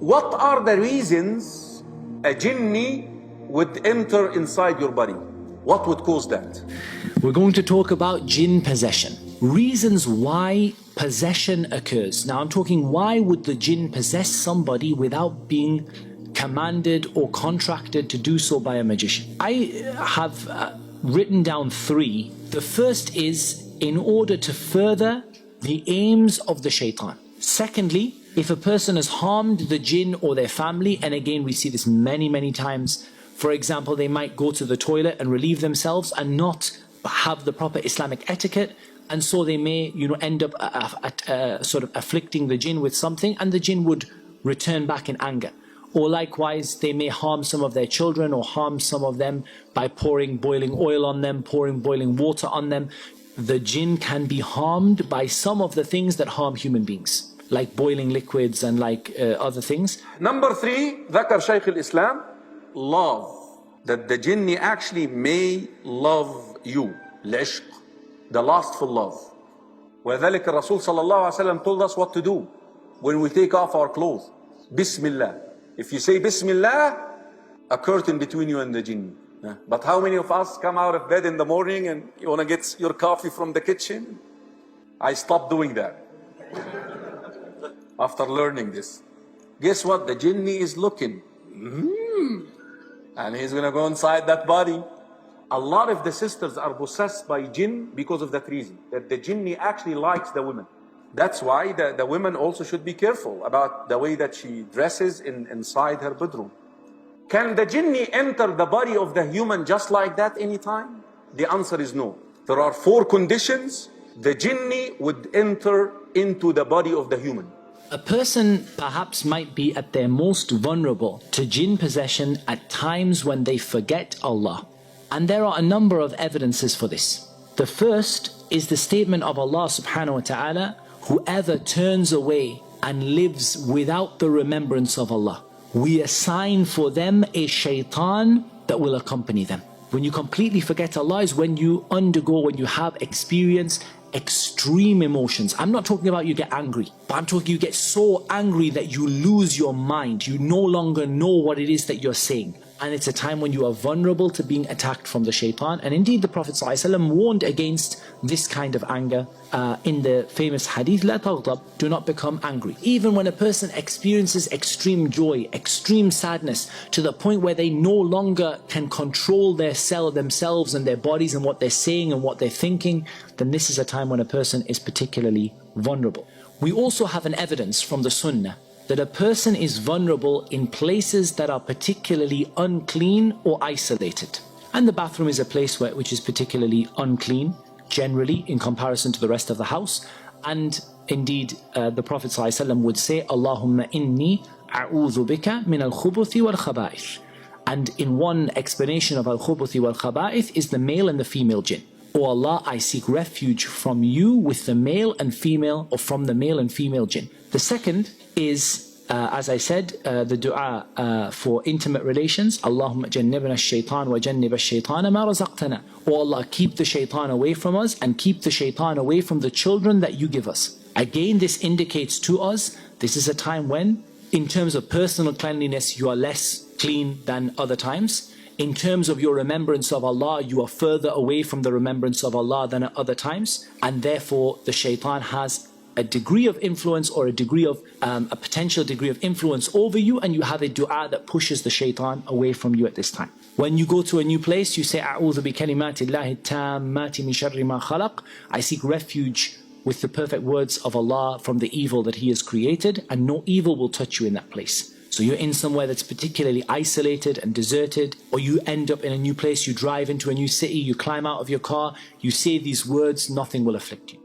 What are the reasons a jinni would enter inside your body? What would cause that? We're going to talk about jinn possession. Reasons why possession occurs. Now I'm talking, why would the jinn possess somebody without being commanded or contracted to do so by a magician? I have written down three. The first is in order to further the aims of the shaitan. Secondly, if a person has harmed the jinn or their family, and again we see this many times. For example, they might go to the toilet and relieve themselves and not have the proper Islamic etiquette, and so they may end up sort of afflicting the jinn with something, and the jinn would return back in anger. Or likewise, they may harm some of their children or harm some of them by pouring boiling oil on them, pouring boiling water on them. The jinn can be harmed by some of the things that harm human beings, like boiling liquids and like other things. Number three, ذكر شيخ الإسلام, love. That the jinni actually may love you. العشق, the lustful love. وذلك الرسول صلى الله عليه وسلم told us what to do when we take off our clothes. Bismillah. If you say Bismillah, a curtain between you and the jinn. But how many of us come out of bed in the morning and you want to get your coffee from the kitchen? I stopped doing that after learning this. Guess what? The jinni is looking. And he's going to go inside that body. A lot of the sisters are possessed by jinn because of that reason. That the jinni actually likes the women. That's why the women also should be careful about the way that she dresses inside her bedroom. Can the jinni enter the body of the human just like that anytime? The answer is no. There are 4 conditions the jinni would enter into the body of the human. A person perhaps might be at their most vulnerable to jinn possession at times when they forget Allah. And there are a number of evidences for this. The first is the statement of Allah subhanahu wa ta'ala, whoever turns away and lives without the remembrance of Allah, we assign for them a shaitan that will accompany them. When you completely forget Allah is when you have experienced extreme emotions. I'm not talking about you get angry, but I'm talking you get so angry that you lose your mind. You no longer know what it is that you're saying. And it's a time when you are vulnerable to being attacked from the shaitan. And indeed the Prophet ﷺ warned against this kind of anger in the famous hadith, لا تغضب, do not become angry. Even when a person experiences extreme joy, extreme sadness, to the point where they no longer can control themselves and their bodies and what they're saying and what they're thinking, then this is a time when a person is particularly vulnerable. We also have an evidence from the Sunnah that a person is vulnerable in places that are particularly unclean or isolated. And the bathroom is a place which is particularly unclean, generally, in comparison to the rest of the house. And indeed, the Prophet ﷺ would say, Allahumma inni a'udhu bika min al-khubuthi wal-khaba'ith. And in one explanation of al-khubuthi wal-khaba'ith is the male and the female jinn. O Allah, I seek refuge from you with the male and female, or from the male and female jinn. The second is, as I said, the dua for intimate relations. Allahumma jannibna ash-shaytan wa jannib ash-shaytana ma razaqtana. O Allah, keep the shaitan away from us and keep the shaitan away from the children that you give us. Again, this indicates to us, this is a time when, in terms of personal cleanliness, you are less clean than other times. In terms of your remembrance of Allah, you are further away from the remembrance of Allah than at other times. And therefore, the shaitan has a degree of influence, or a potential degree of influence over you, and you have a dua that pushes the shaitan away from you at this time. When you go to a new place, you say, أعوذ بكلمات الله التامات من شر ما خلق. I seek refuge with the perfect words of Allah from the evil that He has created, and no evil will touch you in that place. So you're in somewhere that's particularly isolated and deserted, or you end up in a new place, you drive into a new city, you climb out of your car, you say these words, nothing will afflict you.